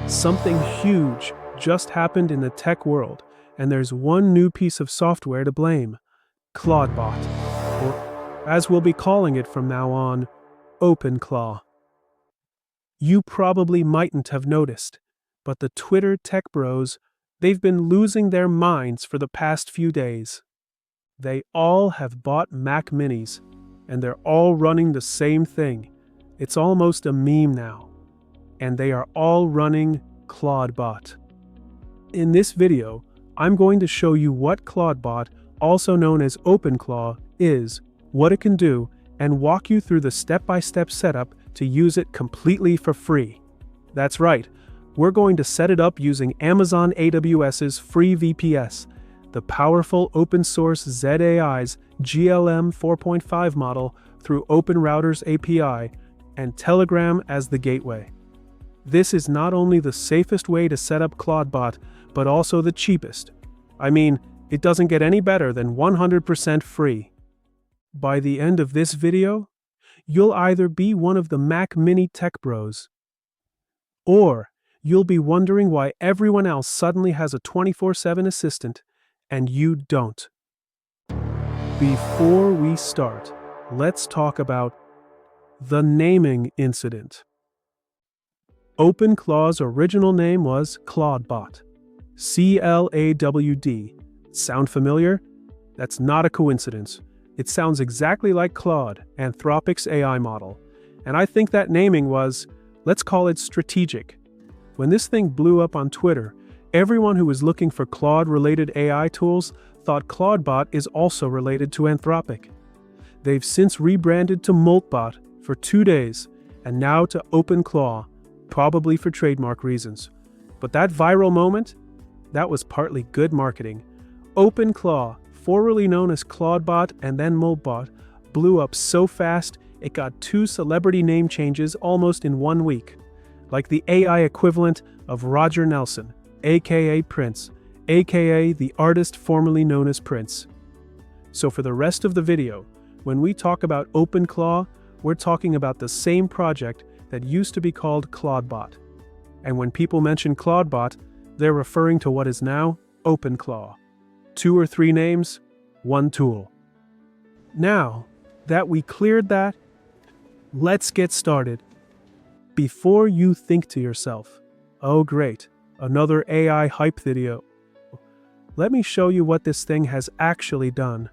Something huge just happened in the tech world, and there's one new piece of software to blame: ClawdBot, or as we'll be calling it from now on, OpenClaw. You probably mightn't have noticed, but the Twitter tech bros, they've been losing their minds for the past few days. They all have bought Mac Minis, and they're all running the same thing. It's almost a meme now. And they are all running ClawdBot. In this video, I'm going to show you what ClawdBot, also known as OpenClaw, is, what it can do, and walk you through the step-by-step setup to use it completely for free. That's right, we're going to set it up using Amazon AWS's free VPS, the powerful open-source ZAI's GLM 4.5 model through OpenRouter's API, and Telegram as the gateway. This is not only the safest way to set up ClawdBot, but also the cheapest. I mean, it doesn't get any better than 100% free. By the end of this video, you'll either be one of the Mac Mini tech bros, or you'll be wondering why everyone else suddenly has a 24/7 assistant and you don't. Before we start, let's talk about the naming incident. OpenClaw's original name was ClawdBot. CLAWD. Sound familiar? That's not a coincidence. It sounds exactly like Claude, Anthropic's AI model. And I think that naming was, let's call it strategic. When this thing blew up on Twitter, everyone who was looking for Claude-related AI tools thought ClawdBot is also related to Anthropic. They've since rebranded to Maltbot for 2 days, and now to OpenClaw, probably for trademark reasons. But that viral moment, that was partly good marketing. OpenClaw, formerly known as ClawdBot and then Maltbot, blew up so fast it got 2 celebrity name changes almost in 1 week. Like the AI equivalent of Roger Nelson, aka Prince, aka the artist formerly known as Prince. So for the rest of the video, when we talk about OpenClaw, we're talking about the same project that used to be called ClawdBot. And when people mention ClawdBot, they're referring to what is now OpenClaw. 2 or 3 names, 1 tool. Now that we cleared that, let's get started. Before you think to yourself, oh great, another AI hype video, let me show you what this thing has actually done.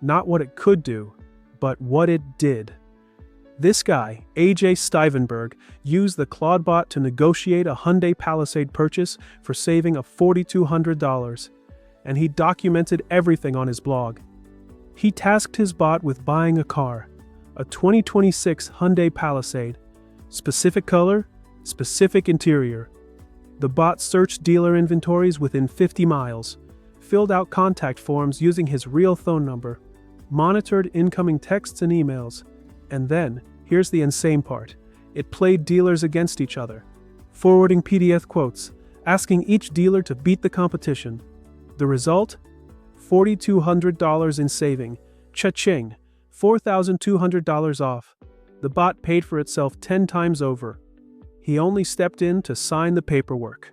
Not what it could do, but what it did. This guy, AJ Stivenberg, used the ClawdBot to negotiate a Hyundai Palisade purchase for saving of $4,200, and he documented everything on his blog. He tasked his bot with buying a car, a 2026 Hyundai Palisade, specific color, specific interior. The bot searched dealer inventories within 50 miles, filled out contact forms using his real phone number, monitored incoming texts and emails, and then, here's the insane part, it played dealers against each other, forwarding PDF quotes, asking each dealer to beat the competition. The result? $4,200 in saving. Cha-ching! $4,200 off. The bot paid for itself 10 times over. He only stepped in to sign the paperwork.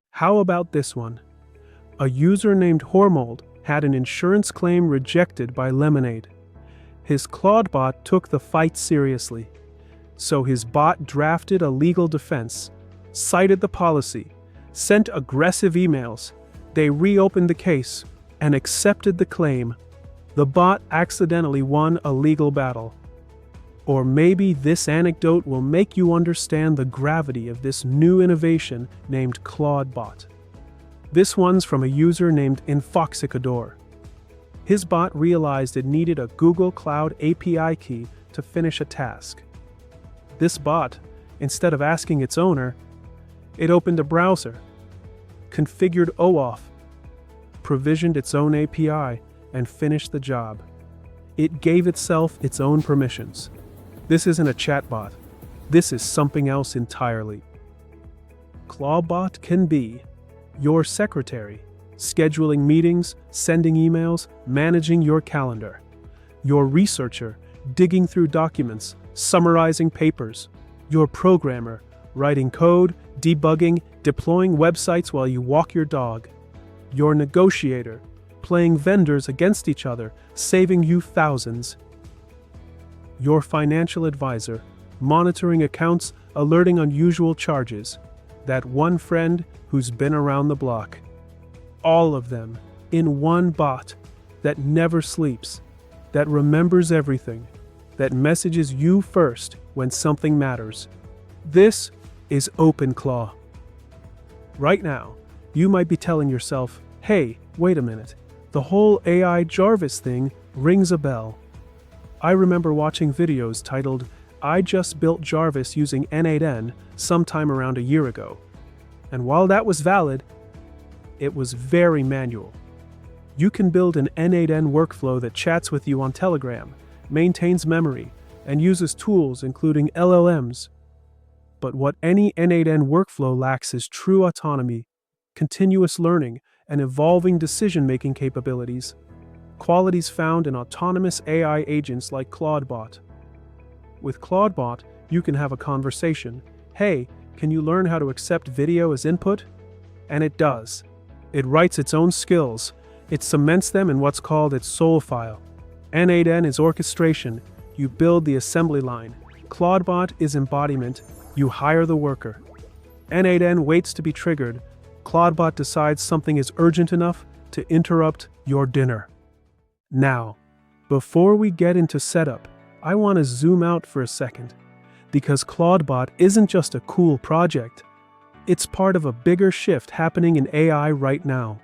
How about this one? A user named Hormold had an insurance claim rejected by Lemonade. His ClawdBot took the fight seriously. So his bot drafted a legal defense, cited the policy, sent aggressive emails. They reopened the case and accepted the claim. The bot accidentally won a legal battle. Or maybe this anecdote will make you understand the gravity of this new innovation named ClawdBot. This one's from a user named Infoxicador. His bot realized it needed a Google Cloud API key to finish a task. This bot, instead of asking its owner, it opened a browser, configured OAuth, provisioned its own API, and finished the job. It gave itself its own permissions. This isn't a chatbot. This is something else entirely. ClawdBot can be your secretary, scheduling meetings, sending emails, managing your calendar. Your researcher, digging through documents, summarizing papers. Your programmer, writing code, debugging, deploying websites while you walk your dog. Your negotiator, playing vendors against each other, saving you thousands. Your financial advisor, monitoring accounts, alerting unusual charges. That one friend who's been around the block. All of them in one bot that never sleeps, that remembers everything, that messages you first when something matters. This is OpenClaw. Right now, you might be telling yourself, hey, wait a minute, the whole AI Jarvis thing rings a bell. I remember watching videos titled, I just built Jarvis using N8N sometime around a year ago. And while that was valid, it was very manual. You can build an N8N workflow that chats with you on Telegram, maintains memory, and uses tools including LLMs. But what any N8N workflow lacks is true autonomy, continuous learning, and evolving decision-making capabilities, qualities found in autonomous AI agents like ClawdBot. With ClawdBot, you can have a conversation. Hey, can you learn how to accept video as input? And it does. It writes its own skills. It cements them in what's called its soul file. N8N is orchestration. You build the assembly line. ClawdBot is embodiment. You hire the worker. N8N waits to be triggered. ClawdBot decides something is urgent enough to interrupt your dinner. Now, before we get into setup, I want to zoom out for a second, because ClawdBot isn't just a cool project. It's part of a bigger shift happening in AI right now.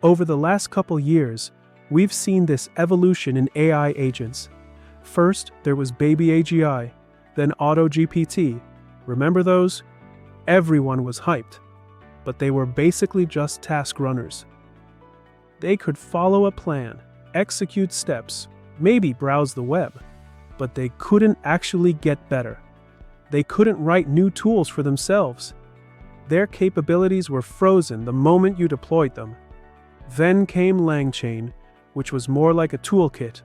Over the last couple years, we've seen this evolution in AI agents. First, there was BabyAGI, then AutoGPT. Remember those? Everyone was hyped, but they were basically just task runners. They could follow a plan, execute steps, maybe browse the web, but they couldn't actually get better. They couldn't write new tools for themselves. Their capabilities were frozen the moment you deployed them. Then came LangChain, which was more like a toolkit.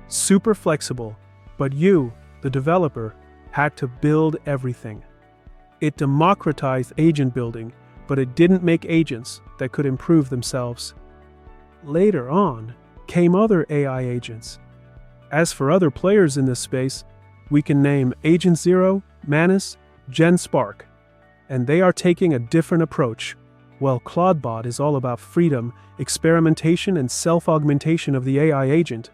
Super flexible, but you, the developer, had to build everything. It democratized agent building, but it didn't make agents that could improve themselves. Later on, came other AI agents. As for other players in this space, we can name Agent Zero, Manus, GenSpark, and they are taking a different approach. While ClawdBot is all about freedom, experimentation, and self-augmentation of the AI agent,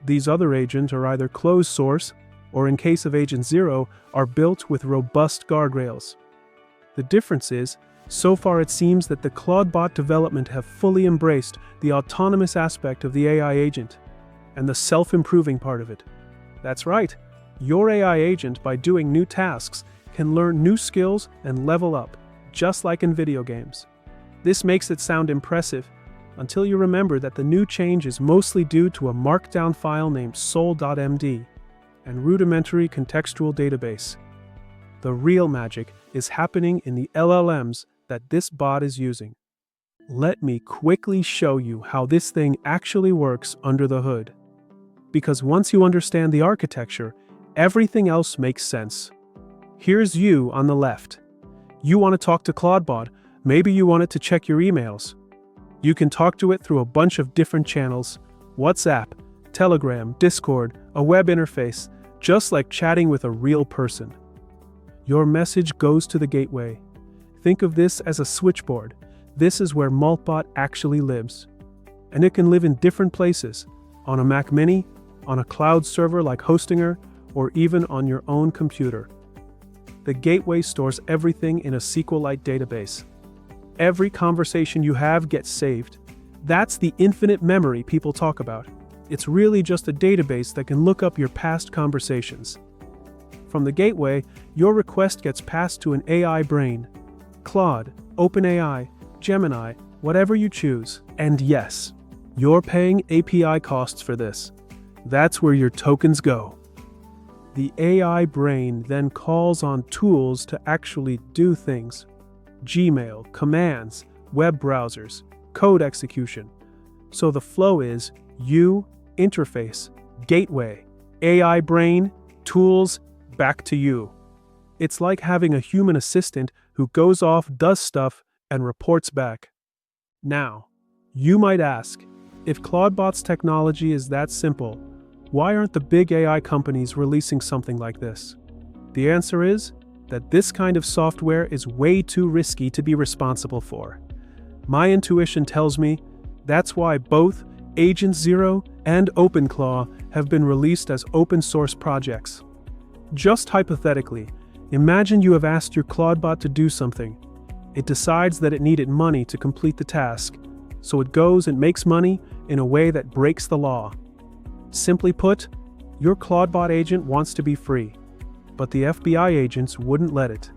these other agents are either closed source, or in case of Agent Zero, are built with robust guardrails. The difference is, so far it seems that the ClawdBot development have fully embraced the autonomous aspect of the AI agent, and the self-improving part of it. That's right, your AI agent, by doing new tasks, can learn new skills and level up, just like in video games. This makes it sound impressive, until you remember that the new change is mostly due to a markdown file named soul.md and rudimentary contextual database. The real magic is happening in the LLMs that this bot is using. Let me quickly show you how this thing actually works under the hood. Because once you understand the architecture, everything else makes sense. Here's you on the left. You want to talk to ClawdBot, maybe you want it to check your emails. You can talk to it through a bunch of different channels: WhatsApp, Telegram, Discord, a web interface, just like chatting with a real person. Your message goes to the gateway. Think of this as a switchboard. This is where Maltbot actually lives. And it can live in different places, on a Mac Mini, on a cloud server like Hostinger, or even on your own computer. The gateway stores everything in a SQLite database. Every conversation you have gets saved. That's the infinite memory people talk about. It's really just a database that can look up your past conversations. From the gateway, your request gets passed to an AI brain. Claude, OpenAI, Gemini, whatever you choose. And yes, you're paying API costs for this. That's where your tokens go. The AI brain then calls on tools to actually do things. Gmail, commands, web browsers, code execution. So the flow is you, interface, gateway, AI brain, tools, back to you. It's like having a human assistant who goes off, does stuff, and reports back. Now, you might ask, if ClawdBot's technology is that simple, why aren't the big AI companies releasing something like this? The answer is that this kind of software is way too risky to be responsible for. My intuition tells me that's why both Agent Zero and OpenClaw have been released as open source projects. Just hypothetically, imagine you have asked your ClawdBot to do something. It decides that it needed money to complete the task, so it goes and makes money in a way that breaks the law. Simply put, your ClawdBot agent wants to be free, but the FBI agents wouldn't let it.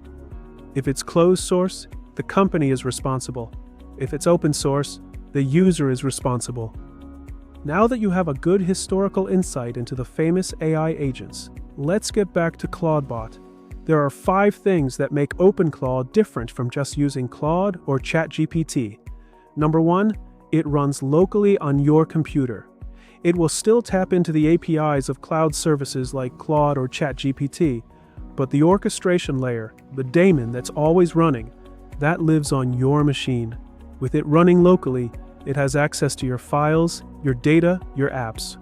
If it's closed source, the company is responsible. If it's open source, the user is responsible. Now that you have a good historical insight into the famous AI agents, let's get back to ClawdBot. There are 5 things that make OpenClaw different from just using Claude or ChatGPT. Number 1, it runs locally on your computer. It will still tap into the APIs of cloud services like Claude or ChatGPT, but the orchestration layer, the daemon that's always running, that lives on your machine. With it running locally, it has access to your files, your data, your apps.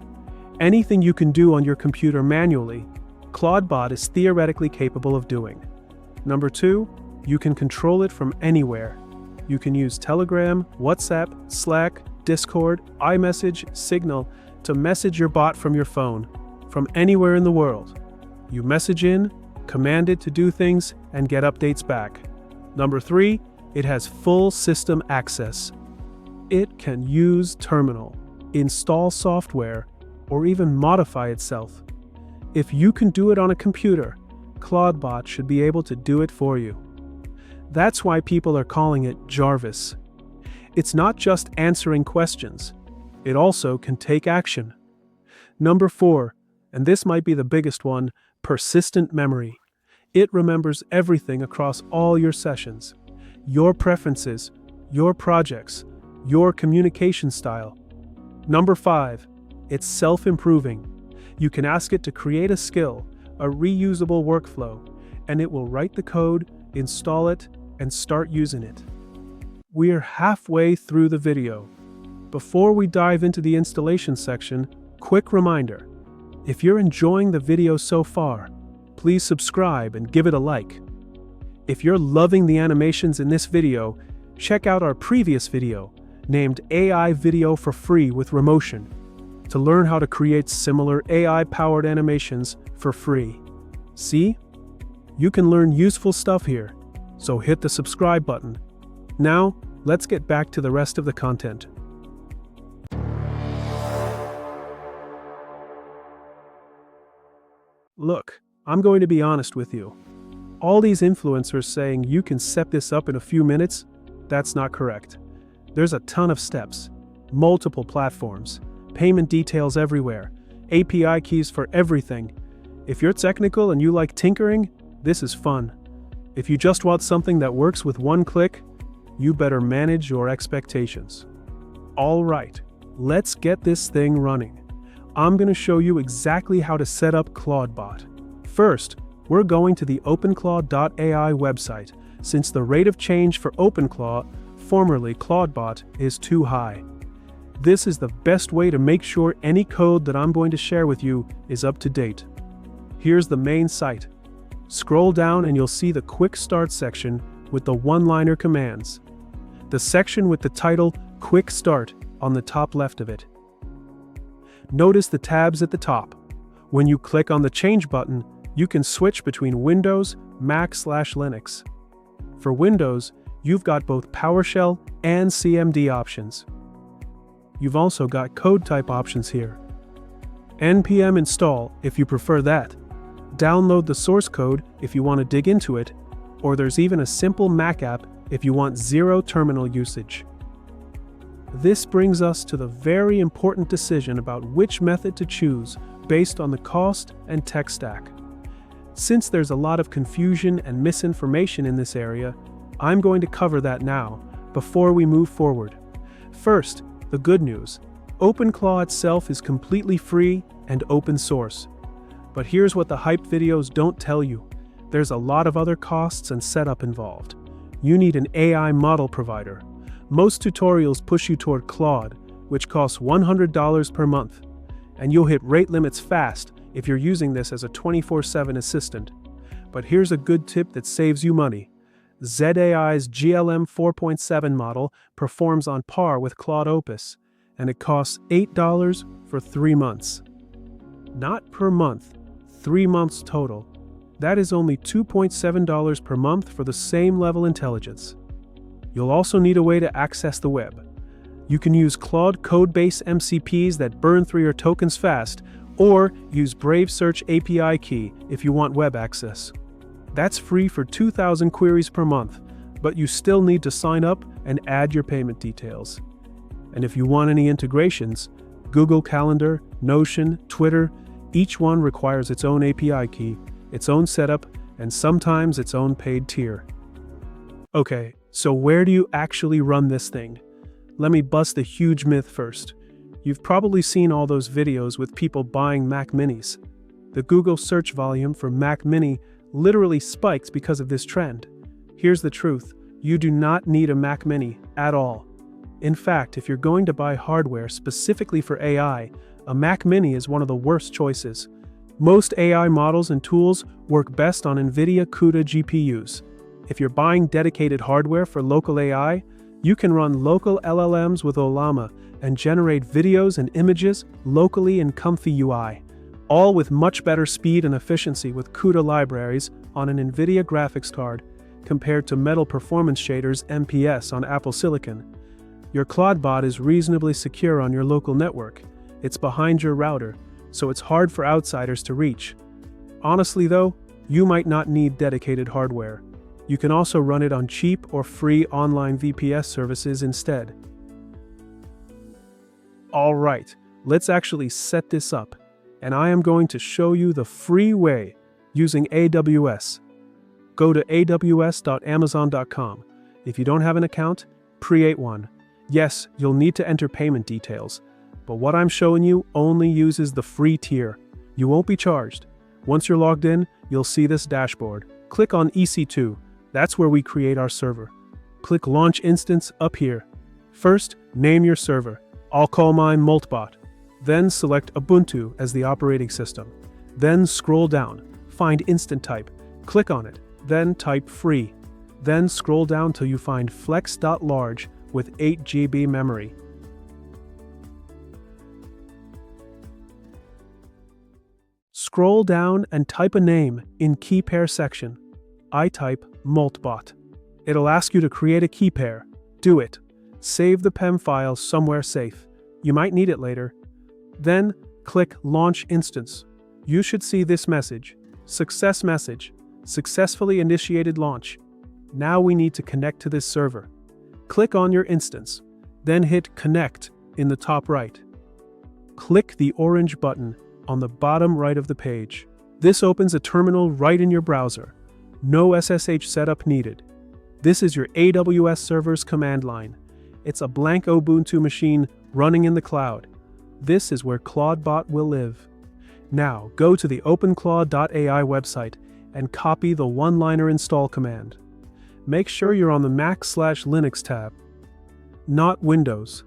Anything you can do on your computer manually, ClawdBot is theoretically capable of doing. Number 2, you can control it from anywhere. You can use Telegram, WhatsApp, Slack, Discord, iMessage, Signal to message your bot from your phone, from anywhere in the world. You message in, command it to do things, and get updates back. Number 3, it has full system access. It can use terminal, install software, or even modify itself. If you can do it on a computer, ClawdBot should be able to do it for you. That's why people are calling it Jarvis. It's not just answering questions. It also can take action. Number 4, and this might be the biggest one, persistent memory. It remembers everything across all your sessions, your preferences, your projects, your communication style. Number 5, it's self-improving. You can ask it to create a skill, a reusable workflow, and it will write the code, install it, and start using it. We're halfway through the video. Before we dive into the installation section, quick reminder. If you're enjoying the video so far, please subscribe and give it a like. If you're loving the animations in this video, check out our previous video, named AI Video for Free with Remotion, to learn how to create similar AI-powered animations for free. See? You can learn useful stuff here, so hit the subscribe button. Now, let's get back to the rest of the content. Look, I'm going to be honest with you. All these influencers saying you can set this up in a few minutes, that's not correct. There's a ton of steps, multiple platforms, payment details everywhere, API keys for everything. If you're technical and you like tinkering, this is fun. If you just want something that works with one click, you better manage your expectations. All right, let's get this thing running. I'm going to show you exactly how to set up ClawdBot. First, we're going to the openclaw.ai website, since the rate of change for OpenClaw, formerly ClawdBot, is too high. This is the best way to make sure any code that I'm going to share with you is up to date. Here's the main site. Scroll down and you'll see the Quick Start section with the one-liner commands. The section with the title Quick Start on the top left of it. Notice the tabs at the top. When you click on the Change button, you can switch between Windows, Mac/Linux. For Windows, you've got both PowerShell and CMD options. You've also got code type options here. npm install if you prefer that. Download the source code if you want to dig into it, or there's even a simple Mac app if you want zero terminal usage. This brings us to the very important decision about which method to choose based on the cost and tech stack. Since there's a lot of confusion and misinformation in this area, I'm going to cover that now, before we move forward. First, the good news. OpenClaw itself is completely free and open source. But here's what the hype videos don't tell you. there's a lot of other costs and setup involved. You need an AI model provider. Most tutorials push you toward Claude, which costs $100 per month, and you'll hit rate limits fast if you're using this as a 24/7 assistant. But here's a good tip that saves you money. ZAI's GLM 4.7 model performs on par with Claude Opus, and it costs $8 for 3 months. Not per month, 3 months total. That is only $2.7 per month for the same level intelligence. You'll also need a way to access the web. You can use Claude Codebase MCPs that burn through your tokens fast, or use Brave Search API key if you want web access. That's free for 2,000 queries per month, but you still need to sign up and add your payment details. And if you want any integrations, Google Calendar, Notion, Twitter, each one requires its own API key, its own setup, and sometimes its own paid tier. Okay, so where do you actually run this thing? Let me bust a huge myth first. You've probably seen all those videos with people buying Mac Minis. The Google search volume for Mac Mini literally spikes because of this trend. Here's the truth. You do not need a Mac Mini at all. In fact, if you're going to buy hardware specifically for AI, a Mac Mini is one of the worst choices. Most AI models and tools work best on NVIDIA CUDA GPUs. If you're buying dedicated hardware for local AI, you can run local LLMs with Ollama and generate videos and images locally in comfy UI, all with much better speed and efficiency with CUDA libraries on an NVIDIA graphics card compared to Metal Performance Shaders MPS on Apple Silicon. Your ClawdBot is reasonably secure on your local network. It's behind your router, so it's hard for outsiders to reach. Honestly though, you might not need dedicated hardware. You can also run it on cheap or free online VPS services instead. Alright, let's actually set this up, and I am going to show you the free way using AWS. Go to aws.amazon.com. If you don't have an account, create one. Yes, you'll need to enter payment details, but what I'm showing you only uses the free tier. You won't be charged. Once you're logged in, you'll see this dashboard. Click on EC2. That's where we create our server. Click Launch Instance up here. First, name your server. I'll call mine Maltbot. Then select Ubuntu as the operating system. Then scroll down. Find Instant Type. Click on it. Then type Free. Then scroll down till you find Flex.large with 8 GB memory. Scroll down and type a name in key pair section. I type Maltbot. It'll ask you to create a key pair. Do it. Save the PEM file somewhere safe. You might need it later. Then click Launch Instance. You should see this message. Success message. Successfully initiated launch. Now we need to connect to this server. Click on your instance. Then hit Connect in the top right. Click the orange button on the bottom right of the page. This opens a terminal right in your browser. No SSH setup needed. This is your AWS server's command line. It's a blank Ubuntu machine running in the cloud. This is where ClawdBot will live. Now, go to the openclaw.ai website and copy the one-liner install command. Make sure you're on the Mac/Linux tab, not Windows.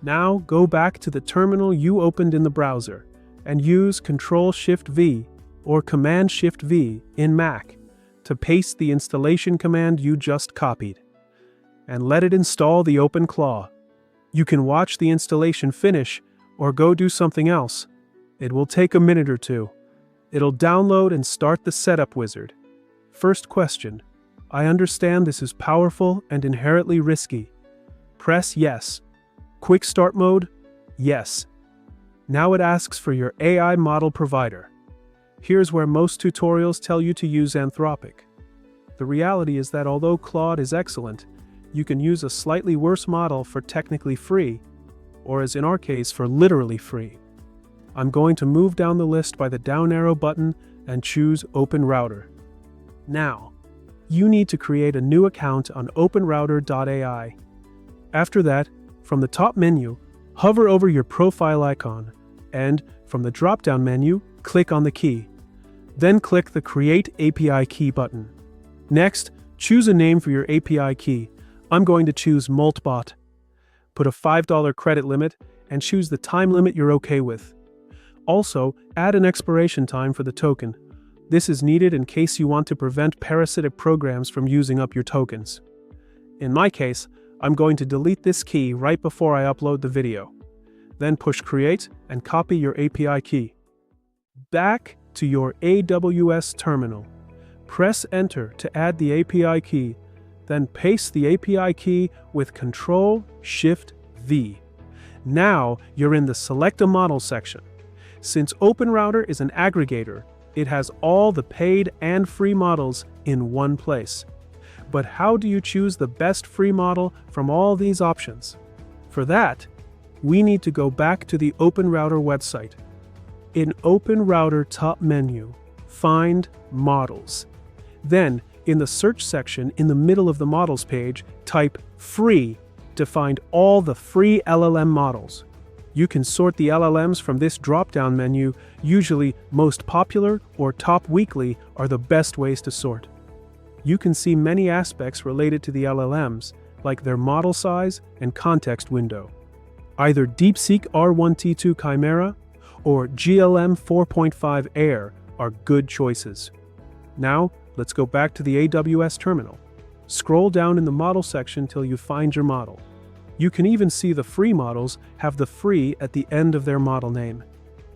Now, go back to the terminal you opened in the browser and use Ctrl-Shift-V or Command-Shift-V in Mac to paste the installation command you just copied, and let it install the OpenClaw. You can watch the installation finish or go do something else. It will take a minute or two. It'll download and start the setup wizard. First question: I understand this is powerful and inherently risky. Press Yes. Quick start mode? Yes. Now it asks for your AI model provider. Here's where most tutorials tell you to use Anthropic. The reality is that although Claude is excellent, you can use a slightly worse model for technically free, or as in our case, for literally free. I'm going to move down the list by the down arrow button and choose OpenRouter. Now, you need to create a new account on OpenRouter.ai. After that, from the top menu, hover over your profile icon, and from the drop-down menu, click on the key. Then click the Create API Key button. Next, choose a name for your API key. I'm going to choose Maltbot. Put a $5 credit limit and choose the time limit you're okay with. Also, add an expiration time for the token. This is needed in case you want to prevent parasitic programs from using up your tokens. In my case, I'm going to delete this key right before I upload the video. Then push Create and copy your API key. Back to your AWS terminal. Press Enter to add the API key, then paste the API key with Ctrl-Shift-V. Now you're in the Select a Model section. Since OpenRouter is an aggregator, it has all the paid and free models in one place. But how do you choose the best free model from all these options? For that, we need to go back to the OpenRouter website. In OpenRouter top menu, find Models. Then, in the search section in the middle of the Models page, type Free to find all the free LLM models. You can sort the LLMs from this drop-down menu. Usually, most popular or top weekly are the best ways to sort. You can see many aspects related to the LLMs, like their model size and context window. Either DeepSeek R1T2 Chimera or GLM 4.5 Air are good choices. Now, let's go back to the AWS terminal. Scroll down in the model section till you find your model. You can even see the free models have the free at the end of their model name.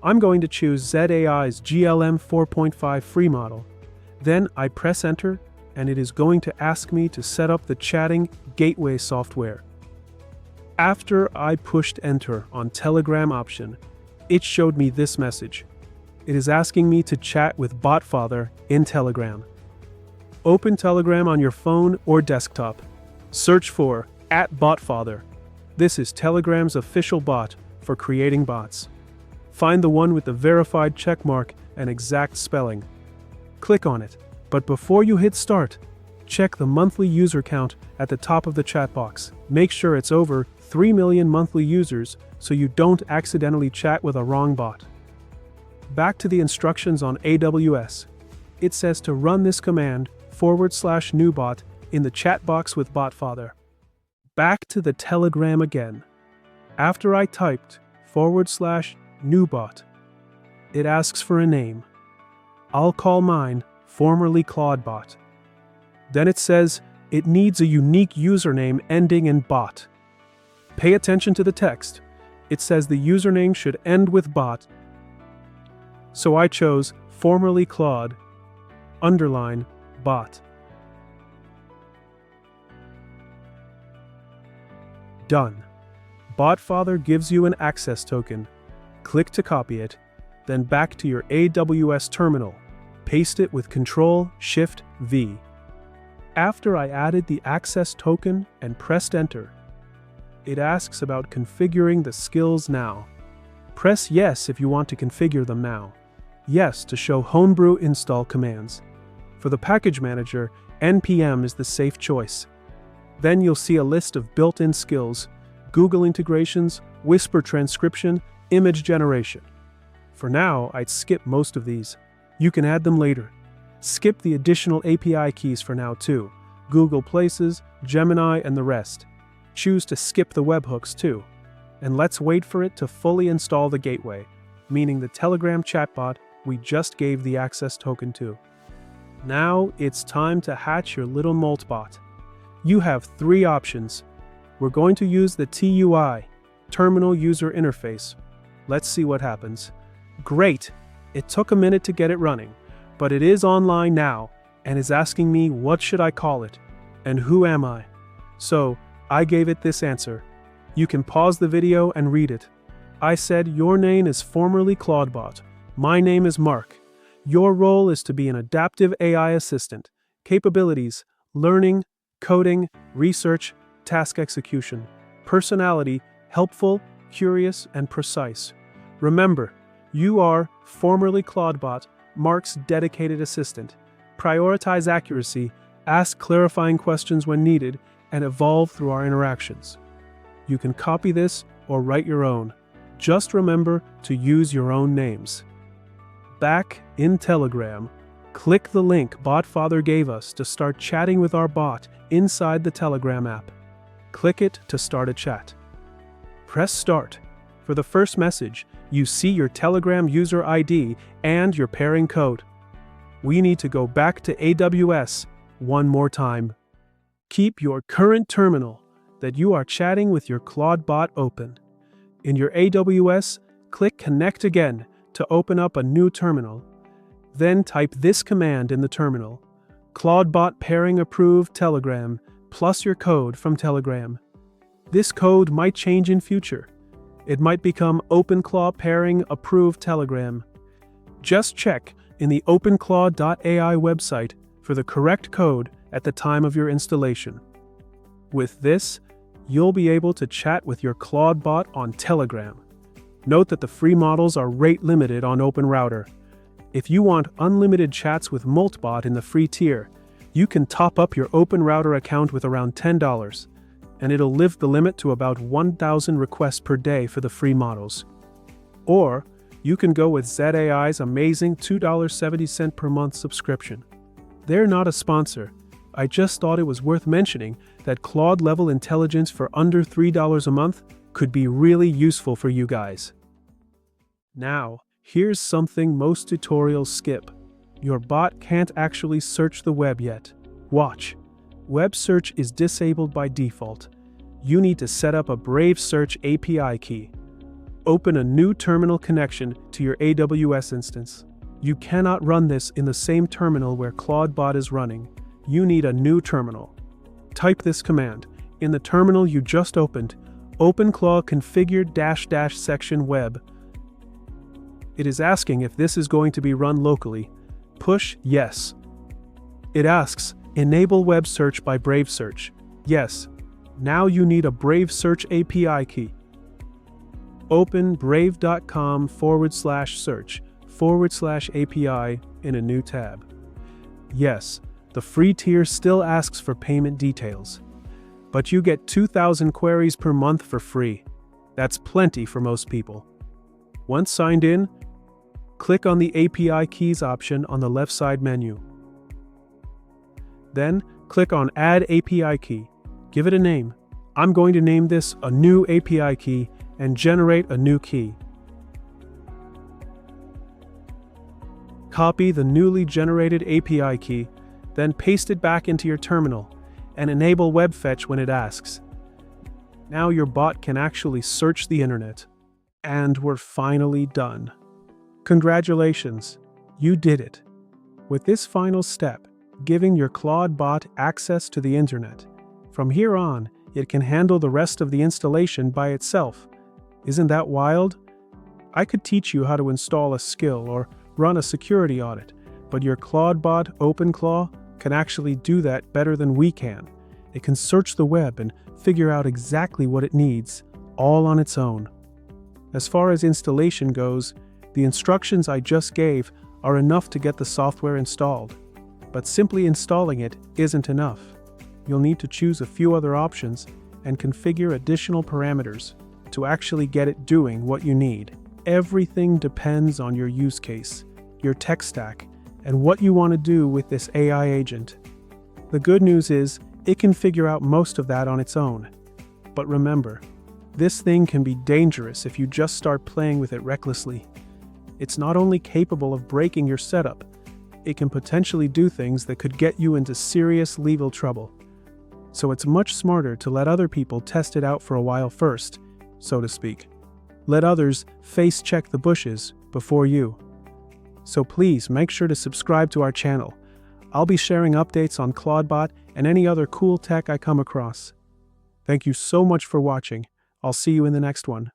I'm going to choose ZAI's GLM 4.5 free model. Then I press Enter, and it is going to ask me to set up the chatting gateway software. After I pushed Enter on Telegram option, it showed me this message. It is asking me to chat with BotFather in Telegram. Open Telegram on your phone or desktop. Search for @BotFather. This is Telegram's official bot for creating bots. Find the one with the verified checkmark and exact spelling. Click on it, but before you hit start, check the monthly user count at the top of the chat box. Make sure it's over 3 million monthly users so you don't accidentally chat with a wrong bot. Back to the instructions on AWS. It says to run this command /new bot in the chat box with BotFather. Back to the Telegram again. After I typed /new bot, it asks for a name. I'll call mine formerly ClawdBot. Then it says it needs a unique username ending in bot. Pay attention to the text. It says the username should end with bot. So I chose formerly Claude _bot. Done. BotFather gives you an access token. Click to copy it, then back to your AWS terminal. Paste it with Ctrl-Shift-V. After I added the access token and pressed Enter, it asks about configuring the skills now. Press Yes if you want to configure them now. Yes to show Homebrew install commands. For the package manager, npm is the safe choice. Then you'll see a list of built-in skills, Google integrations, Whisper transcription, image generation. For now, I'd skip most of these. You can add them later. Skip the additional API keys for now too, Google Places, Gemini, and the rest. Choose to skip the webhooks too. And let's wait for it to fully install the gateway, meaning the Telegram chatbot we just gave the access token to. Now it's time to hatch your little Maltbot. You have 3 options. We're going to use the TUI, Terminal User Interface. Let's see what happens. Great! It took a minute to get it running, but it is online now and is asking me what should I call it and who am I. So I gave it this answer. You can pause the video and read it. I said your name is formerly ClawdBot. My name is Mark. Your role is to be an adaptive AI assistant. Capabilities: learning, coding, research, task execution. Personality: helpful, curious, and precise. Remember, you are formerly ClawdBot, Mark's dedicated assistant. Prioritize accuracy, ask clarifying questions when needed, and evolve through our interactions. You can copy this or write your own. Just remember to use your own names. Back in Telegram, Click the link BotFather gave us to start chatting with our bot inside the Telegram app. Click it to start a chat. Press Start. For the first message, you see your Telegram user ID and your pairing code. We need to go back to AWS one more time. Keep your current terminal that you are chatting with your ClawdBot open. In your AWS, click Connect again to open up a new terminal. Then type this command in the terminal: ClawdBot pairing approved Telegram plus your code from Telegram. This code might change in future. It might become openclaw pairing approved Telegram. Just check in the openclaw.ai website for the correct code at the time of your installation. With this, you'll be able to chat with your ClawdBot on Telegram. Note that the free models are rate limited on OpenRouter. If you want unlimited chats with Maltbot in the free tier, you can top up your OpenRouter account with around $10, and it'll lift the limit to about 1,000 requests per day for the free models. Or, you can go with ZAI's amazing $2.70 per month subscription. They're not a sponsor. I just thought it was worth mentioning that Claude-level intelligence for under $3 a month could be really useful for you guys. Now, here's something most tutorials skip. Your bot can't actually search the web yet. Watch. Web search is disabled by default. You need to set up a Brave Search API key. Open a new terminal connection to your AWS instance. You cannot run this in the same terminal where ClawdBot is running. You need a new terminal. Type this command. In the terminal you just opened, openclaw configured -- section web. It is asking if this is going to be run locally. Push yes. It asks, enable web search by Brave Search. Yes. Now you need a Brave Search API key. Open brave.com/search/API in a new tab. Yes, the free tier still asks for payment details. But you get 2,000 queries per month for free. That's plenty for most people. Once signed in, click on the API keys option on the left side menu. Then, click on Add API Key. Give it a name. I'm going to name this a new API key and generate a new key. Copy the newly generated API key, then paste it back into your terminal and enable web fetch when it asks. Now your bot can actually search the internet. And we're finally done. Congratulations, you did it. With this final step, giving your ClawdBot access to the internet, from here on, it can handle the rest of the installation by itself. Isn't that wild? I could teach you how to install a skill or run a security audit, but your ClawdBot OpenClaw can actually do that better than we can. It can search the web and figure out exactly what it needs, all on its own. As far as installation goes, the instructions I just gave are enough to get the software installed. But simply installing it isn't enough. You'll need to choose a few other options and configure additional parameters to actually get it doing what you need. Everything depends on your use case, your tech stack, and what you want to do with this AI agent. The good news is, it can figure out most of that on its own. But remember, this thing can be dangerous if you just start playing with it recklessly. It's not only capable of breaking your setup, it can potentially do things that could get you into serious legal trouble. So it's much smarter to let other people test it out for a while first, so to speak. Let others face check the bushes before you. So please make sure to subscribe to our channel. I'll be sharing updates on ClawdBot and any other cool tech I come across. Thank you so much for watching. I'll see you in the next one.